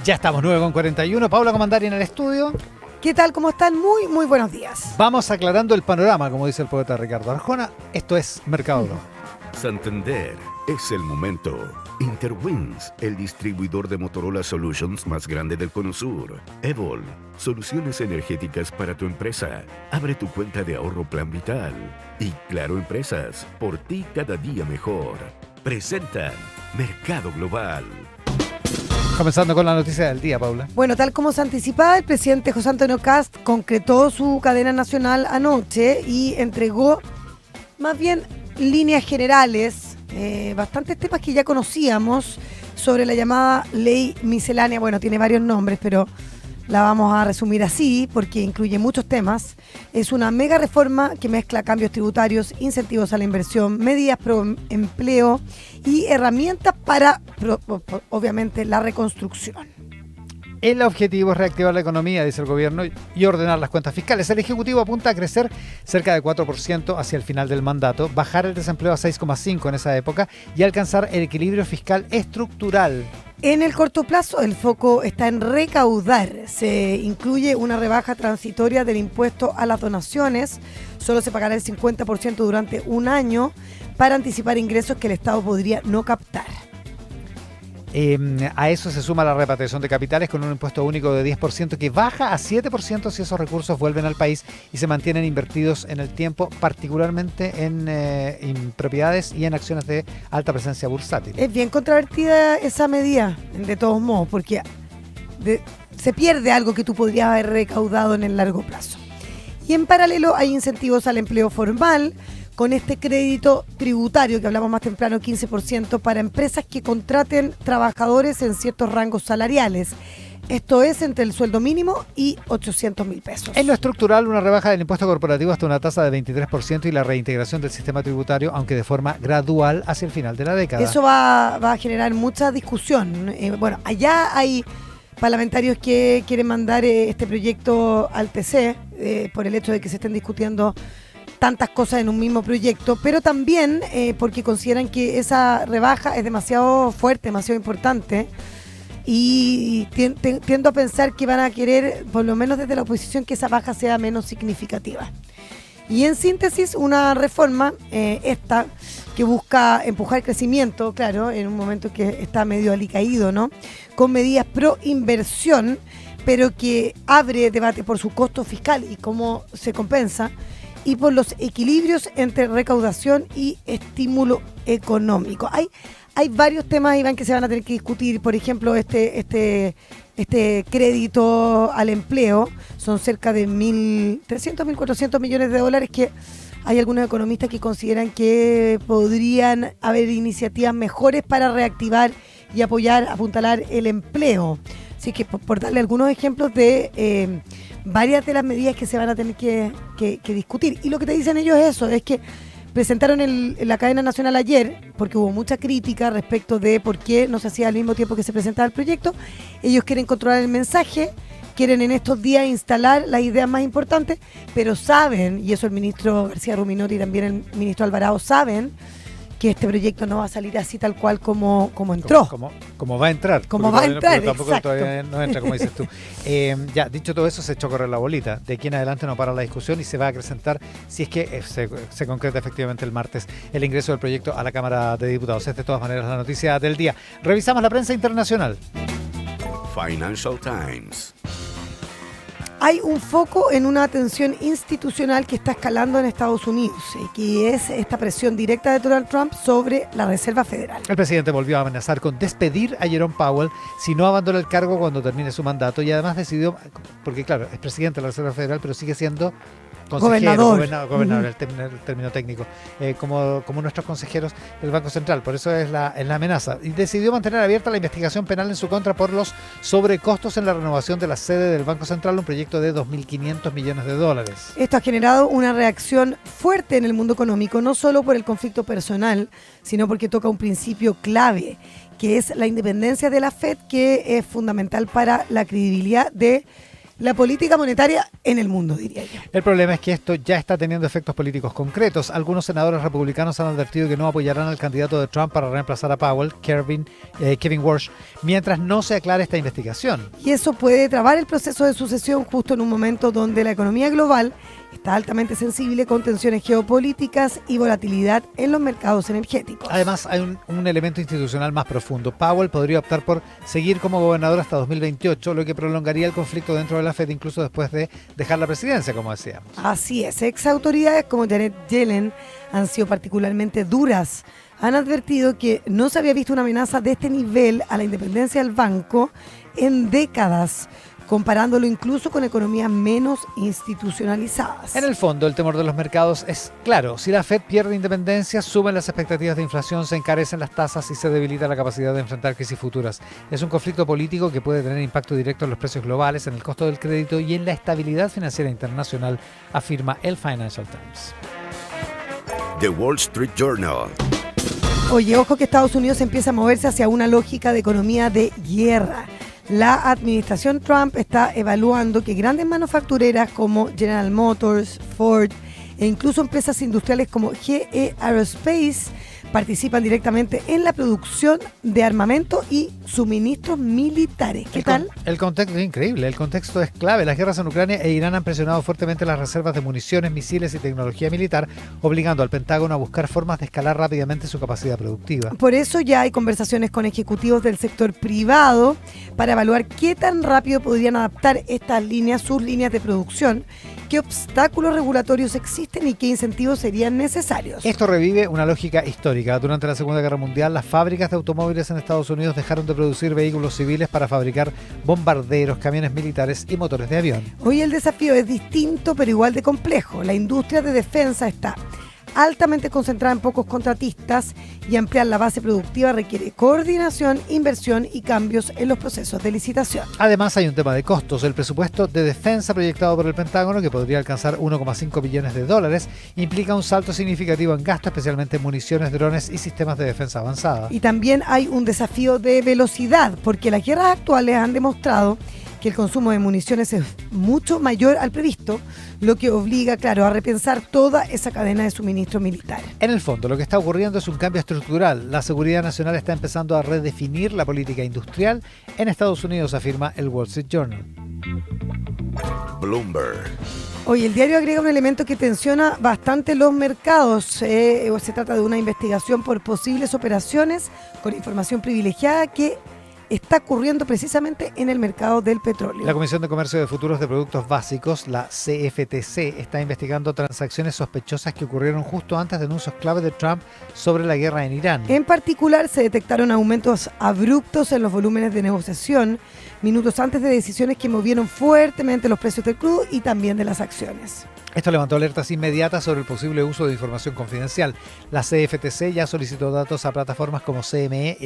Ya estamos 9:41. Paula Comandari en el estudio. ¿Qué tal? ¿Cómo están? Muy, muy buenos días. Vamos aclarando el panorama, como dice el poeta Ricardo Arjona. Esto es Mercado Blog. Santander, es el momento. Interwings, el distribuidor de Motorola Solutions más grande del Cono Sur. Evol, soluciones energéticas para tu empresa. Abre tu cuenta de ahorro Plan Vital. Y Claro Empresas, por ti cada día mejor. Presentan Mercado Global. Comenzando con la noticia del día, Paula. Bueno, tal como se anticipaba, el presidente José Antonio Kast concretó su cadena nacional anoche y entregó más bien líneas generales, bastantes temas que ya conocíamos sobre la llamada ley miscelánea. Bueno, tiene varios nombres, pero la vamos a resumir así porque incluye muchos temas. Es una mega reforma que mezcla cambios tributarios, incentivos a la inversión, medidas pro empleo y herramientas para, obviamente, la reconstrucción. El objetivo es reactivar la economía, dice el gobierno, y ordenar las cuentas fiscales. El Ejecutivo apunta a crecer cerca de 4% hacia el final del mandato, bajar el desempleo a 6,5% en esa época y alcanzar el equilibrio fiscal estructural. En el corto plazo, el foco está en recaudar. Se incluye una rebaja transitoria del impuesto a las donaciones. Solo se pagará el 50% durante un año para anticipar ingresos que el Estado podría no captar. A eso se suma la repatriación de capitales con un impuesto único de 10% que baja a 7% si esos recursos vuelven al país y se mantienen invertidos en el tiempo, particularmente en propiedades y en acciones de alta presencia bursátil. Es bien controvertida esa medida, de todos modos, porque se pierde algo que tú podrías haber recaudado en el largo plazo. Y en paralelo hay incentivos al empleo formal, con este crédito tributario que hablamos más temprano, 15% para empresas que contraten trabajadores en ciertos rangos salariales. Esto es entre el sueldo mínimo y 800.000 pesos. En lo estructural, una rebaja del impuesto corporativo hasta una tasa de 23% y la reintegración del sistema tributario, aunque de forma gradual hacia el final de la década. Eso va a generar mucha discusión. Bueno, allá hay parlamentarios que quieren mandar este proyecto al TC por el hecho de que se estén discutiendo tantas cosas en un mismo proyecto, pero también porque consideran que esa rebaja es demasiado fuerte, demasiado importante y tiendo a pensar que van a querer, por lo menos desde la oposición, que esa baja sea menos significativa. Y en síntesis, una reforma, esta, que busca empujar crecimiento, claro, en un momento que está medio alicaído, ¿no? Con medidas pro inversión, pero que abre debate por su costo fiscal y cómo se compensa, y por los equilibrios entre recaudación y estímulo económico. Hay varios temas, Iván, que se van a tener que discutir. Por ejemplo, este crédito al empleo son cerca de 1.300, 1.400 millones de dólares que hay algunos economistas que consideran que podrían haber iniciativas mejores para reactivar y apuntalar el empleo. Así que por darle algunos ejemplos de varias de las medidas que se van a tener que discutir. Y lo que te dicen ellos es eso, es que presentaron en la cadena nacional ayer, porque hubo mucha crítica respecto de por qué no se hacía al mismo tiempo que se presentaba el proyecto. Ellos quieren controlar el mensaje, quieren en estos días instalar las ideas más importantes, pero saben, y eso el ministro García Ruminot y también el ministro Alvarado saben, que este proyecto no va a salir así tal cual como entró. Como va a entrar. Como va a entrar, tampoco exacto. Todavía no entra, como dices tú. Ya, dicho todo eso, se echó a correr la bolita. De aquí en adelante no para la discusión y se va a acrecentar, si es que se concreta efectivamente el martes, el ingreso del proyecto a la Cámara de Diputados. Es de todas maneras la noticia del día. Revisamos la prensa internacional. Financial Times. Hay un foco en una tensión institucional que está escalando en Estados Unidos, que es esta presión directa de Donald Trump sobre la Reserva Federal. El presidente volvió a amenazar con despedir a Jerome Powell si no abandona el cargo cuando termine su mandato y además decidió, porque claro, es presidente de la Reserva Federal, pero sigue siendo gobernador, el término técnico, como nuestros consejeros del Banco Central. Por eso es la amenaza. Y decidió mantener abierta la investigación penal en su contra por los sobrecostos en la renovación de la sede del Banco Central, un proyecto de $2.500 millones. Esto ha generado una reacción fuerte en el mundo económico, no solo por el conflicto personal, sino porque toca un principio clave, que es la independencia de la Fed, que es fundamental para la credibilidad de la política monetaria en el mundo, diría yo. El problema es que esto ya está teniendo efectos políticos concretos. Algunos senadores republicanos han advertido que no apoyarán al candidato de Trump para reemplazar a Powell, Kevin Warsh, mientras no se aclare esta investigación. Y eso puede trabar el proceso de sucesión justo en un momento donde la economía global está altamente sensible con tensiones geopolíticas y volatilidad en los mercados energéticos. Además, hay un elemento institucional más profundo. Powell podría optar por seguir como gobernador hasta 2028, lo que prolongaría el conflicto dentro de la Fed incluso después de dejar la presidencia, como decíamos. Así es, ex autoridades como Janet Yellen han sido particularmente duras. Han advertido que no se había visto una amenaza de este nivel a la independencia del banco en décadas, comparándolo incluso con economías menos institucionalizadas. En el fondo, el temor de los mercados es claro. Si la Fed pierde independencia, suben las expectativas de inflación, se encarecen las tasas y se debilita la capacidad de enfrentar crisis futuras. Es un conflicto político que puede tener impacto directo en los precios globales, en el costo del crédito y en la estabilidad financiera internacional, afirma el Financial Times. The Wall Street Journal. Oye, ojo que Estados Unidos empieza a moverse hacia una lógica de economía de guerra. La administración Trump está evaluando que grandes manufactureras como General Motors, Ford e incluso empresas industriales como GE Aerospace participan directamente en la producción de armamento y suministros militares. ¿Qué tal? El contexto es increíble, el contexto es clave. Las guerras en Ucrania e Irán han presionado fuertemente las reservas de municiones, misiles y tecnología militar, obligando al Pentágono a buscar formas de escalar rápidamente su capacidad productiva. Por eso ya hay conversaciones con ejecutivos del sector privado para evaluar qué tan rápido podrían adaptar estas líneas, sus líneas de producción, qué obstáculos regulatorios existen y qué incentivos serían necesarios. Esto revive una lógica histórica. Durante la Segunda Guerra Mundial, las fábricas de automóviles en Estados Unidos dejaron de producir vehículos civiles para fabricar bombarderos, camiones militares y motores de avión. Hoy el desafío es distinto, pero igual de complejo. La industria de defensa está altamente concentrada en pocos contratistas y ampliar la base productiva requiere coordinación, inversión y cambios en los procesos de licitación. Además, hay un tema de costos. El presupuesto de defensa proyectado por el Pentágono, que podría alcanzar 1,5 billones de dólares, implica un salto significativo en gasto, especialmente en municiones, drones y sistemas de defensa avanzada. Y también hay un desafío de velocidad, porque las guerras actuales han demostrado que el consumo de municiones es mucho mayor al previsto, lo que obliga, claro, a repensar toda esa cadena de suministro militar. En el fondo, lo que está ocurriendo es un cambio estructural. La seguridad nacional está empezando a redefinir la política industrial en Estados Unidos, afirma el Wall Street Journal. Bloomberg. Hoy el diario agrega un elemento que tensiona bastante los mercados. Se trata de una investigación por posibles operaciones con información privilegiada que está ocurriendo precisamente en el mercado del petróleo. La Comisión de Comercio de Futuros de Productos Básicos, la CFTC, está investigando transacciones sospechosas que ocurrieron justo antes de anuncios clave de Trump sobre la guerra en Irán. En particular, se detectaron aumentos abruptos en los volúmenes de negociación, minutos antes de decisiones que movieron fuertemente los precios del crudo y también de las acciones. Esto levantó alertas inmediatas sobre el posible uso de información confidencial. La CFTC ya solicitó datos a plataformas como CME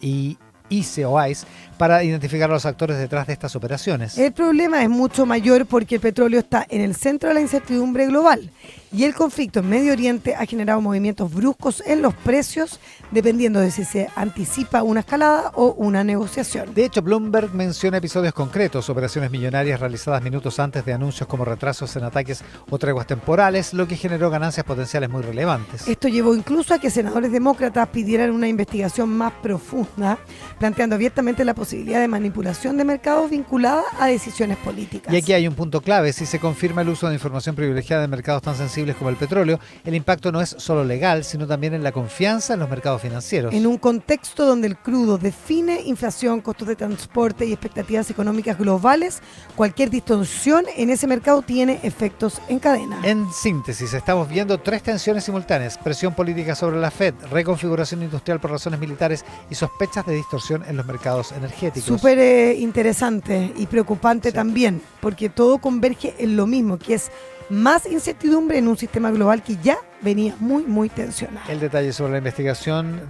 y ICE o ICE para identificar a los actores detrás de estas operaciones. El problema es mucho mayor porque el petróleo está en el centro de la incertidumbre global y el conflicto en Medio Oriente ha generado movimientos bruscos en los precios dependiendo de si se anticipa una escalada o una negociación. De hecho, Bloomberg menciona episodios concretos, operaciones millonarias realizadas minutos antes de anuncios como retrasos en ataques o treguas temporales, lo que generó ganancias potenciales muy relevantes. Esto llevó incluso a que senadores demócratas pidieran una investigación más profunda, planteando abiertamente la posibilidad de manipulación de mercados vinculada a decisiones políticas. Y aquí hay un punto clave: si se confirma el uso de información privilegiada en mercados tan sensibles como el petróleo, el impacto no es solo legal, sino también en la confianza en los mercados financieros. En un contexto donde el crudo define inflación, costos de transporte y expectativas económicas globales, cualquier distorsión en ese mercado tiene efectos en cadena. En síntesis, estamos viendo tres tensiones simultáneas: presión política sobre la Fed, reconfiguración industrial por razones militares y sospechas de distorsión en los mercados energéticos. Súper interesante y preocupante también, porque todo converge en lo mismo, que es más incertidumbre en un sistema global que ya venía muy tensionado. El detalle sobre la investigación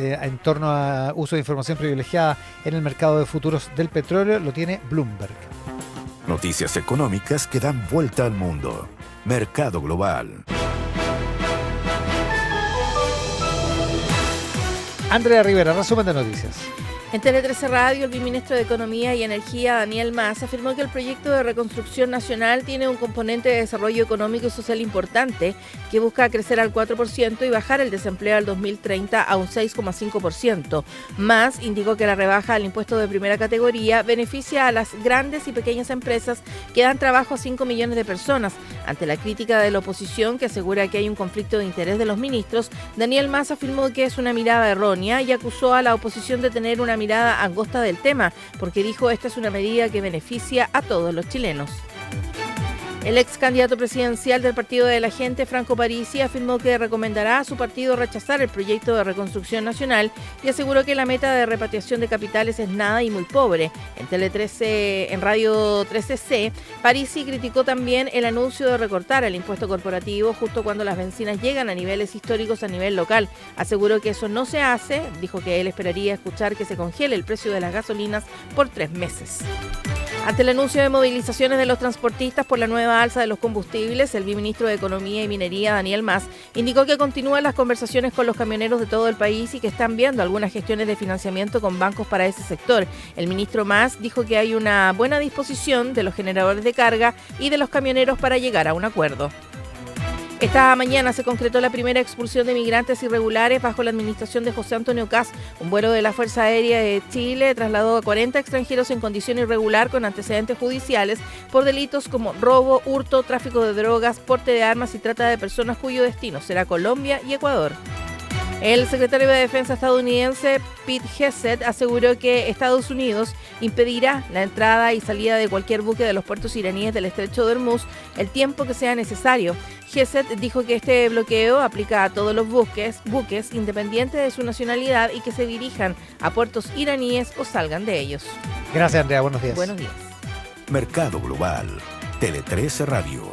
en torno a uso de información privilegiada en el mercado de futuros del petróleo lo tiene Bloomberg. Noticias económicas que dan vuelta al mundo. Mercado global. Andrea Rivera, resumen de noticias. En Tele 13 Radio, el viceministro de Economía y Energía, Daniel Mas, afirmó que el proyecto de reconstrucción nacional tiene un componente de desarrollo económico y social importante que busca crecer al 4% y bajar el desempleo al 2030 a un 6,5%. Mas indicó que la rebaja del impuesto de primera categoría beneficia a las grandes y pequeñas empresas que dan trabajo a 5 millones de personas. Ante la crítica de la oposición, que asegura que hay un conflicto de interés de los ministros, Daniel Mas afirmó que es una mirada errónea y acusó a la oposición de tener una mirada angosta del tema, porque dijo esta es una medida que beneficia a todos los chilenos. El ex candidato presidencial del Partido de la Gente, Franco Parisi, afirmó que recomendará a su partido rechazar el proyecto de reconstrucción nacional y aseguró que la meta de repatriación de capitales es nada y muy pobre. En Radio 13C, Parisi criticó también el anuncio de recortar el impuesto corporativo justo cuando las bencinas llegan a niveles históricos a nivel local. Aseguró que eso no se hace, dijo que él esperaría escuchar que se congele el precio de las gasolinas por 3 meses. Ante el anuncio de movilizaciones de los transportistas por la nueva alza de los combustibles, el viceministro de Economía y Minería, Daniel Mas, indicó que continúan las conversaciones con los camioneros de todo el país y que están viendo algunas gestiones de financiamiento con bancos para ese sector. El ministro Mas dijo que hay una buena disposición de los generadores de carga y de los camioneros para llegar a un acuerdo. Esta mañana se concretó la primera expulsión de migrantes irregulares bajo la administración de José Antonio Kast. Un vuelo de la Fuerza Aérea de Chile trasladó a 40 extranjeros en condición irregular con antecedentes judiciales por delitos como robo, hurto, tráfico de drogas, porte de armas y trata de personas cuyo destino será Colombia y Ecuador. El secretario de Defensa estadounidense Pete Hegseth aseguró que Estados Unidos impedirá la entrada y salida de cualquier buque de los puertos iraníes del estrecho de Hormuz el tiempo que sea necesario. Hegseth dijo que este bloqueo aplica a todos los buques independientes de su nacionalidad y que se dirijan a puertos iraníes o salgan de ellos. Gracias, Andrea. Buenos días. Buenos días. Mercado Global. Tele 13 Radio.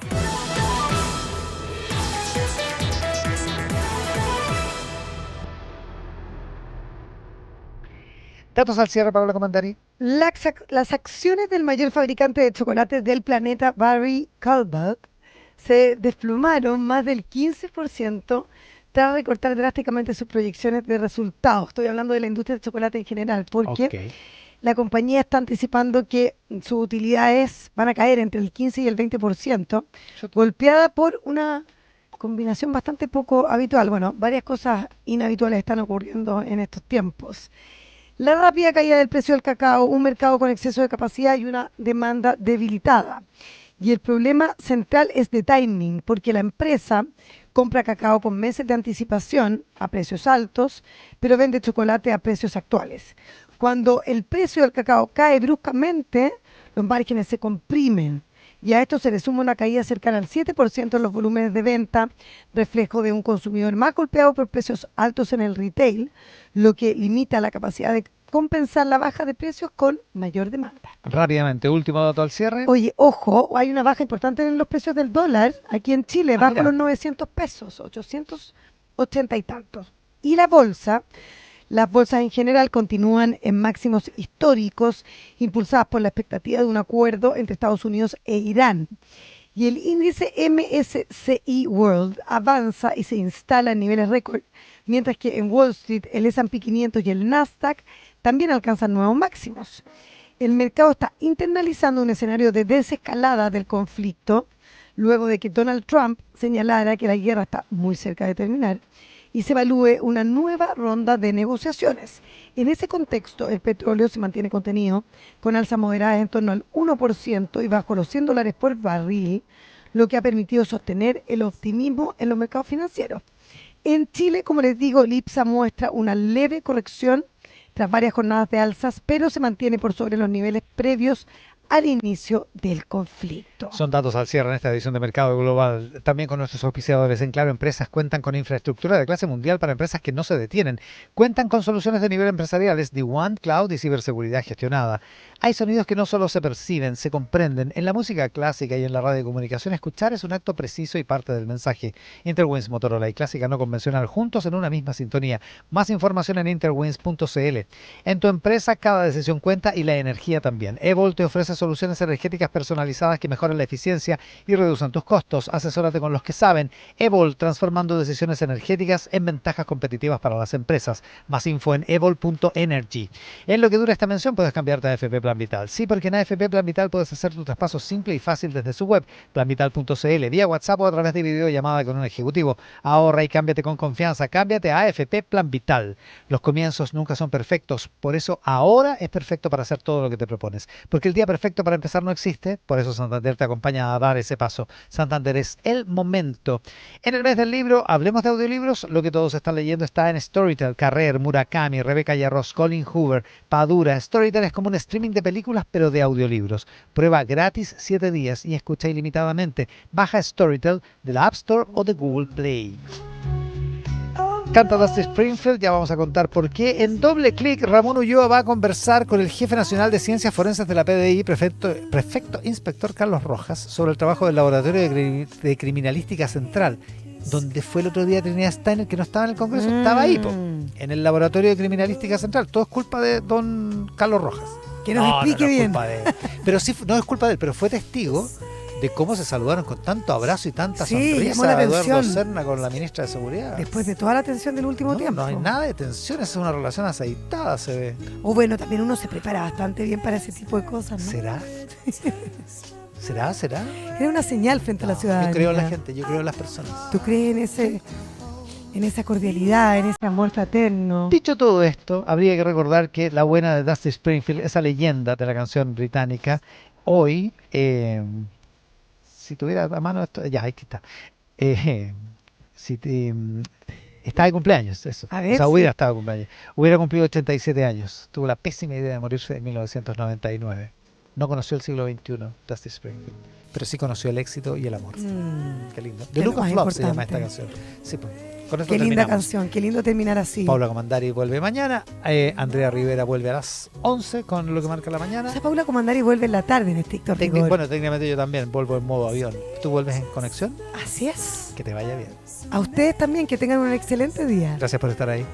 Datos al cierre, Paola Comandari. Las acciones del mayor fabricante de chocolates del planeta, Barry Callebaut, se desplomaron más del 15% tras recortar drásticamente sus proyecciones de resultados. Estoy hablando de la industria del chocolate en general, porque la compañía está anticipando que sus utilidades van a caer entre el 15 y el 20%, golpeada por una combinación bastante poco habitual. Bueno, varias cosas inhabituales están ocurriendo en estos tiempos. La rápida caída del precio del cacao, un mercado con exceso de capacidad y una demanda debilitada. Y el problema central es de timing, porque la empresa compra cacao con meses de anticipación a precios altos, pero vende chocolate a precios actuales. Cuando el precio del cacao cae bruscamente, los márgenes se comprimen. Y a esto se le suma una caída cercana al 7% en los volúmenes de venta, reflejo de un consumidor más golpeado por precios altos en el retail, lo que limita la capacidad de compensar la baja de precios con mayor demanda. Rápidamente, último dato al cierre. Oye, ojo, hay una baja importante en los precios del dólar aquí en Chile, bajo los 900 pesos, 880 y tantos. Y las bolsas en general continúan en máximos históricos, impulsadas por la expectativa de un acuerdo entre Estados Unidos e Irán. Y el índice MSCI World avanza y se instala en niveles récord, mientras que en Wall Street el S&P 500 y el Nasdaq también alcanzan nuevos máximos. El mercado está internalizando un escenario de desescalada del conflicto, luego de que Donald Trump señalara que la guerra está muy cerca de terminar y se evalúe una nueva ronda de negociaciones. En ese contexto, el petróleo se mantiene contenido, con alza moderada en torno al 1% y bajo los $100 por barril, lo que ha permitido sostener el optimismo en los mercados financieros. En Chile, como les digo, el IPSA muestra una leve corrección tras varias jornadas de alzas, pero se mantiene por sobre los niveles previos al inicio del conflicto. Son datos al cierre en esta edición de Mercado Global. También con nuestros auspiciadores. En Claro Empresas cuentan con infraestructura de clase mundial para empresas que no se detienen. Cuentan con soluciones de nivel empresariales de One Cloud y ciberseguridad gestionada. Hay sonidos que no solo se perciben, se comprenden. En la música clásica y en la radiocomunicación, escuchar es un acto preciso y parte del mensaje. Interwins, Motorola y Clásica No Convencional, juntos en una misma sintonía. Más información en interwins.cl. En tu empresa, cada decisión cuenta y la energía también. Evol te ofrece ofrece soluciones energéticas personalizadas que mejoran la eficiencia y reducen tus costos. Asesórate con los que saben. Evol, transformando decisiones energéticas en ventajas competitivas para las empresas. Más info en evol.energy. En lo que dura esta mención puedes cambiarte a AFP Plan Vital. Sí, porque en AFP Plan Vital puedes hacer tu traspaso simple y fácil desde su web, planvital.cl, vía WhatsApp o a través de videollamada con un ejecutivo. Ahorra y cámbiate con confianza. Cámbiate a AFP Plan Vital. Los comienzos nunca son perfectos, por eso ahora es perfecto para hacer todo lo que te propones. Porque el día perfecto para empezar no existe, por eso Santander te acompaña a dar ese paso. Santander es el momento. En el mes del libro, hablemos de audiolibros. Lo que todos están leyendo está en Storytel, Carrer, Murakami, Rebeca Yarros, Colin Hoover, Padura. Storytel es como un streaming de películas, pero de audiolibros. Prueba gratis 7 días y escucha ilimitadamente. Baja Storytel de la App Store o de Google Play. Canta Dusty Springfield, ya vamos a contar por qué. En doble clic, Ramón Ulloa va a conversar con el jefe nacional de ciencias forenses de la PDI, prefecto inspector Carlos Rojas, sobre el trabajo del Laboratorio de Criminalística Central, donde fue el otro día Trinidad Steiner, que no estaba en el Congreso, estaba ahí, en el Laboratorio de Criminalística Central. Todo es culpa de don Carlos Rojas. Que nos explique bien. Pero sí, no es culpa de él, pero fue testigo de cómo se saludaron con tanto abrazo y tanta sonrisa la Eduardo Serna con la ministra de Seguridad. Después de toda la tensión del último tiempo. No hay nada de tensión, esa es una relación aceitada, se ve. O bueno, también uno se prepara bastante bien para ese tipo de cosas, ¿no? ¿Será? ¿Será? Era una señal frente a la ciudadanía. Yo creo en la gente, yo creo en las personas. ¿Tú crees en esa cordialidad, en ese amor fraterno? Dicho todo esto, habría que recordar que la buena de Dusty Springfield, esa leyenda de la canción británica, hoy... si tuviera a mano esto, ya, aquí está. Está de cumpleaños, eso. A ver, o sea, hubiera estado de cumpleaños. Hubiera cumplido 87 años. Tuvo la pésima idea de morirse en 1999. No conoció el siglo XXI, Dusty Springfield. Pero sí conoció el éxito y el amor. Qué lindo. De Lucas Flop se llama esta canción. Sí, pues. Con esto qué linda terminamos. canción, qué lindo terminar así. Paula Comandari vuelve mañana. Andrea Rivera vuelve a las 11 con Lo que marca la mañana. O sea, Paula Comandari vuelve en la tarde en estricto rigor. Bueno, técnicamente yo también vuelvo en modo avión. ¿Tú vuelves en conexión? Así es. Que te vaya bien. A ustedes también, que tengan un excelente día. Gracias por estar ahí.